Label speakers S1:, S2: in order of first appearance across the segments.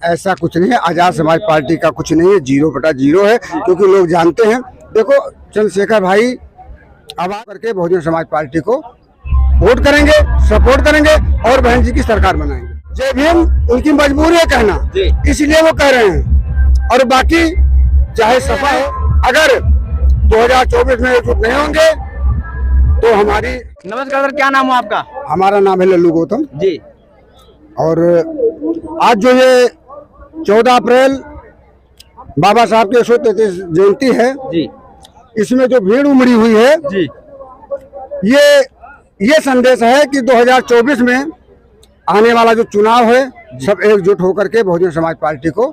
S1: ऐसा कुछ नहीं है। आजाद समाज पार्टी का कुछ नहीं है, 0/0 है। क्योंकि लोग जानते हैं, देखो चंद्रशेखर भाई आवाज करके बहुजन समाज पार्टी को वोट करेंगे, सपोर्ट करेंगे और बहन जी की सरकार बनाएंगे। जय भीम उनकी मजबूरी है कहना, इसलिए वो कह रहे हैं। और बाकी चाहे सपा हो, अगर 2024 में एकजुट नहीं होंगे तो हमारी।
S2: नमस्कार सर, क्या नाम हो आपका?
S1: हमारा नाम है लल्लू गौतम
S2: जी।
S1: और आज जो ये 14 अप्रैल बाबा साहब की 133 जयंती है
S2: जी,
S1: इसमें जो भीड़ उमड़ी हुई है
S2: जी,
S1: ये संदेश है कि 2024 में आने वाला जो चुनाव है सब एकजुट होकर के बहुजन समाज पार्टी को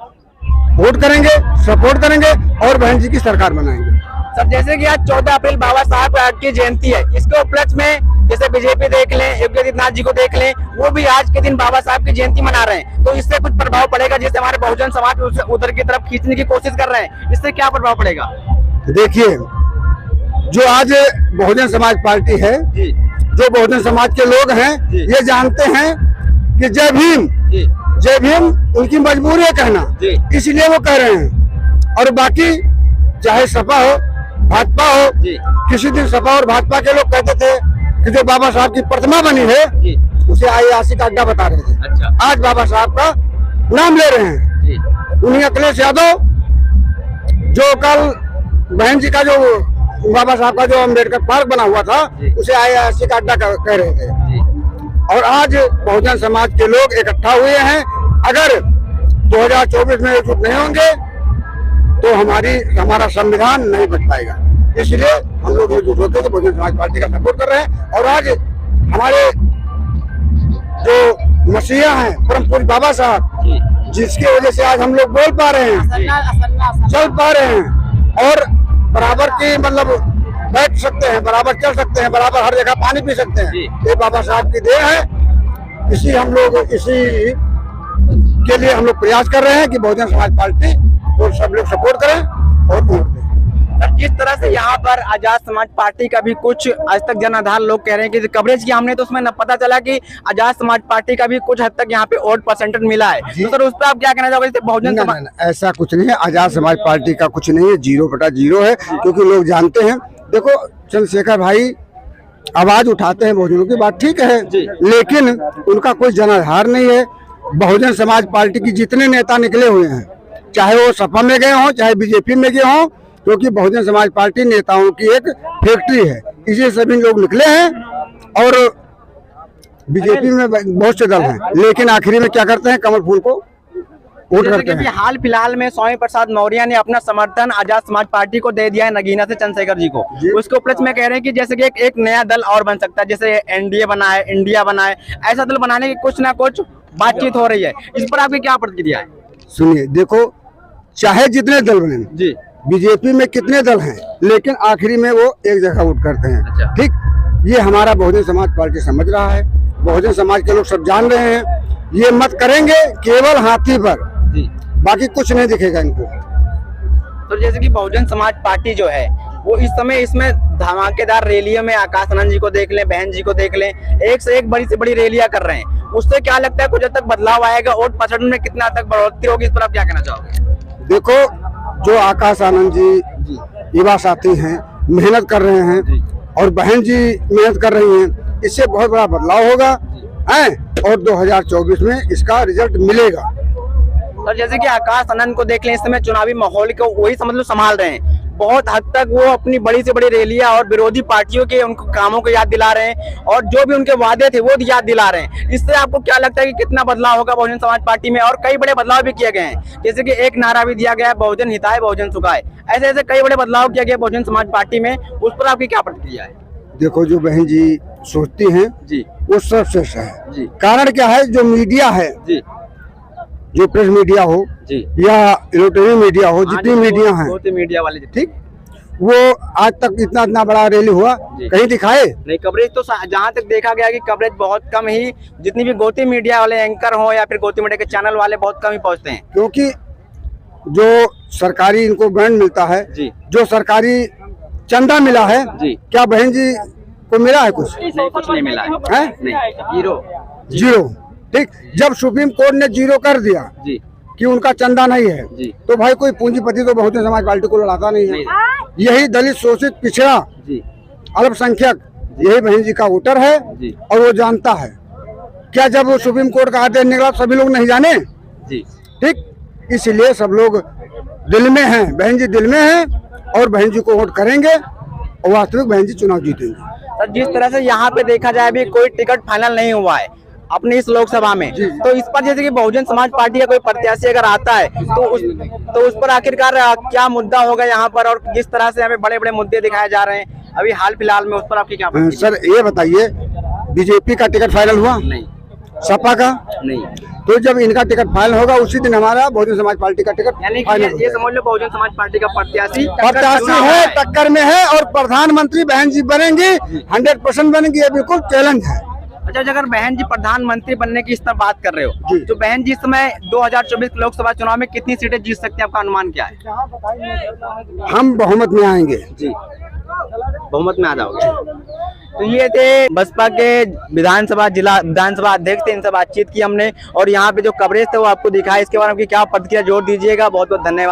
S1: वोट करेंगे, सपोर्ट करेंगे और बहन जी की सरकार बनाएंगे।
S2: सर जैसे कि आज 14 अप्रैल बाबा साहब की जयंती है, इसके उपलक्ष्य में जैसे बीजेपी देख लें, योगी आदित्यनाथ जी को देख लें, वो भी आज के दिन बाबा साहब की जयंती मना रहे हैं। तो इससे कुछ प्रभाव पड़ेगा? जैसे हमारे बहुजन समाज उधर की तरफ खींचने की कोशिश कर रहे हैं, इससे क्या प्रभाव पड़ेगा?
S1: देखिए, जो आज बहुजन समाज पार्टी है, जो बहुजन समाज के लोग हैं, ये जानते हैं कि जय भीम उनकी मजबूरी है कहना, इसलिए वो कह रहे हैं। और बाकी चाहे सपा हो, भाजपा हो, किसी दिन सपा और भाजपा के लोग कहते थे कि जो बाबा साहब की प्रतिमा बनी है उसे आईआईसी का अड्डा बता रहे थे।
S2: अच्छा।
S1: आज बाबा साहब का नाम ले रहे हैं। उन्हीं अखिलेश यादव जो कल बहन जी का जो बाबा साहब का जो अम्बेडकर पार्क बना हुआ था उसे आईआईसी का अड्डा कह रहे थे। और आज बहुजन समाज के लोग इकट्ठा हुए हैं। अगर 2024 में एकजुट नहीं होंगे तो हमारा संविधान नहीं बच पाएगा। इसलिए हम लोग एकजुट होकर के बहुजन समाज पार्टी का सपोर्ट कर रहे हैं। और आज हमारे जो मसीहा हैं परम पूज्य बाबा साहब, जिसकी वजह से आज हम लोग बोल पा रहे हैं, चल पा रहे हैं और बराबर की मतलब बैठ सकते हैं, बराबर चल सकते हैं, बराबर हर जगह पानी पी सकते हैं, ये बाबा साहब की देन है। इसी के लिए हम लोग प्रयास कर रहे हैं कि बहुजन समाज पार्टी और सब लोग सपोर्ट करें और वोट दें।
S2: जिस तरह से यहाँ पर आजाद समाज पार्टी का भी कुछ आज तक जन आधार लोग कह रहे हैं कि कवरेज की हमने, तो उसमें न पता चला कि आजाद समाज पार्टी का भी कुछ हद तक यहाँ पे वोट परसेंटेज मिला है। तो सर उस पर आप क्या कहना चाहोगे? बहुजन समाज
S1: ऐसा कुछ नहीं है। आजाद समाज पार्टी का कुछ नहीं है, 0/0 है। क्योंकि लोग जानते हैं, देखो चंद्रशेखर भाई आवाज उठाते हैं बहुजनों की, बात ठीक है, लेकिन उनका कोई जनाधार नहीं है। बहुजन समाज पार्टी की जितने नेता निकले हुए हैं, चाहे वो सपा में गए हों, चाहे बीजेपी में गए हों, क्योंकि बहुजन समाज पार्टी नेताओं की एक फैक्ट्री है, इसी सभी लोग निकले हैं। और बीजेपी में बहुत से दल हैं, लेकिन आखिरी में क्या करते हैं, कमल फूल को वोट करते हैं।
S2: हाल फिलहाल में स्वामी प्रसाद मौर्य ने अपना समर्थन आजाद समाज पार्टी को दे दिया है नगीना से चंद्रशेखर जी को। उसके उपलक्ष्य में कह रहे हैं कि जैसे कि एक नया दल और बन सकता है, जैसे एनडीए बना है, इंडिया बना है, ऐसा दल बनाने की कुछ ना कुछ बातचीत हो रही है। इस पर आपकी क्या प्रतिक्रिया है?
S1: सुनिए, देखो चाहे जितने दल बने जी, बीजेपी में कितने दल हैं, लेकिन आखिरी में वो एक जगह वोट करते हैं। अच्छा। ठीक, ये हमारा बहुजन समाज पार्टी समझ रहा है, बहुजन समाज के लोग सब जान रहे हैं। ये मत करेंगे केवल हाथी पर जी, बाकी कुछ नहीं दिखेगा इनको।
S2: तो जैसे कि बहुजन समाज पार्टी जो है वो इस समय इसमें धमाकेदार रैलियों में आकाश आनंद जी को देख लें, बहन जी को देख लें, एक से एक बड़ी से बड़ी रैलियां कर रहे हैं। उससे क्या लगता है कुछ हद तक बदलाव आएगा? वोट परसेंटेज में कितना तक बढ़ोतरी होगी? इस पर आप क्या कहना चाहोगे?
S1: देखो, जो आकाश आनंद जी युवा साथी हैं, मेहनत कर रहे हैं और बहन जी मेहनत कर रही हैं, इससे बहुत बड़ा बदलाव होगा और 2024 में इसका रिजल्ट मिलेगा।
S2: और जैसे कि आकाश आनंद को देख लें, इस समय चुनावी माहौल को वही समझ लो संभाल रहे हैं। बहुत हद तक वो अपनी बड़ी से बड़ी रैलियां और विरोधी पार्टियों के उनको कामों को याद दिला रहे हैं और जो भी उनके वादे थे वो याद दिला रहे हैं। इससे आपको क्या लगता है कि कितना बदलाव होगा बहुजन समाज पार्टी में? और कई बड़े बदलाव भी किए गए हैं, जैसे कि एक नारा भी दिया गया है, बहुजन हिताय बहुजन सुखाय। ऐसे ऐसे कई बड़े बदलाव किया गया बहुजन समाज पार्टी में, उस पर आपकी क्या प्रतिक्रिया है?
S1: देखो, जो बहन जी सोचती हैं जी, वो सब श्रेष्ठ है जी। कारण क्या है, जो मीडिया है जी, जो प्रेस मीडिया हो जी या इलेक्ट्रॉनिक मीडिया हो, जितनी मीडिया है,
S2: मीडिया वाले ठीक,
S1: वो आज तक इतना बड़ा रैली हुआ कहीं दिखाए
S2: नहीं। कवरेज तो जहाँ तक देखा गया कि कवरेज बहुत कम ही, जितनी भी गोती मीडिया वाले एंकर हो या फिर गोती मीडिया के चैनल वाले बहुत कम ही पहुँचते हैं।
S1: क्योंकि जो सरकारी इनको ग्रांट मिलता है जी, जो सरकारी चंदा मिला है जी, क्या बहन जी को मिला है? कुछ
S2: नहीं मिला है, जीरो।
S1: ठीक, जब सुप्रीम कोर्ट ने 0 कर दिया जी, कि उनका चंदा नहीं है,
S2: जी।
S1: तो भाई कोई पूंजीपति तो बहुजन समाज पार्टी को लड़ाता नहीं है। यही दलित, शोषित, पिछड़ा,
S2: जी
S1: अल्पसंख्यक, यही बहन जी का वोटर है
S2: जी
S1: और वो जानता है। क्या जब वो सुप्रीम कोर्ट का आदेश निकला सभी लोग नहीं जाने?
S2: जी
S1: ठीक, इसलिए सब लोग दिल में हैं, बहन जी दिल में हैं और बहन जी को वोट करेंगे और वास्तविक बहन जी चुनाव जीतेंगे।
S2: सर, जिस तरह से यहाँ पे देखा जाए अभी कोई टिकट फाइनल नहीं हुआ है अपनी इस लोकसभा में, तो इस पर जैसे कि बहुजन समाज पार्टी का कोई प्रत्याशी अगर आता है तो उस पर आखिरकार क्या मुद्दा होगा यहाँ पर, और जिस तरह से हमें बड़े बड़े मुद्दे दिखाए जा रहे हैं अभी हाल फिलहाल में, उस पर आपकी क्या प्रतिक्रिया?
S1: सर ये बताइए, बीजेपी का टिकट फाइनल हुआ?
S2: नहीं,
S1: सपा का
S2: नहीं।
S1: तो जब इनका टिकट फाइनल होगा उसी दिन हमारा बहुजन समाज पार्टी का टिकट
S2: यानी कि
S1: फाइनल
S2: ये समझ लो बहुजन समाज पार्टी का प्रत्याशी
S1: है, टक्कर में है और प्रधानमंत्री बहन जी बनेंगी, 100% बनेंगी, ये बिल्कुल चैलेंज है।
S2: अच्छा, अगर बहन जी प्रधानमंत्री बनने की इस तरह बात कर रहे हो,
S1: जी।
S2: तो बहन जी इस समय 2024 लोकसभा चुनाव में कितनी सीटें जीत सकते हैं, आपका अनुमान क्या है?
S1: हम बहुमत में आएंगे।
S2: जी, बहुमत में आ जाओगे। तो ये थे बसपा के जिला विधानसभा अध्यक्ष थे, इनसे बातचीत की हमने और यहाँ पे जो कवरेज थे वो आपको दिखाया। इसके बारे में क्या प्रतिक्रिया जोड़ दीजिएगा। बहुत बहुत धन्यवाद।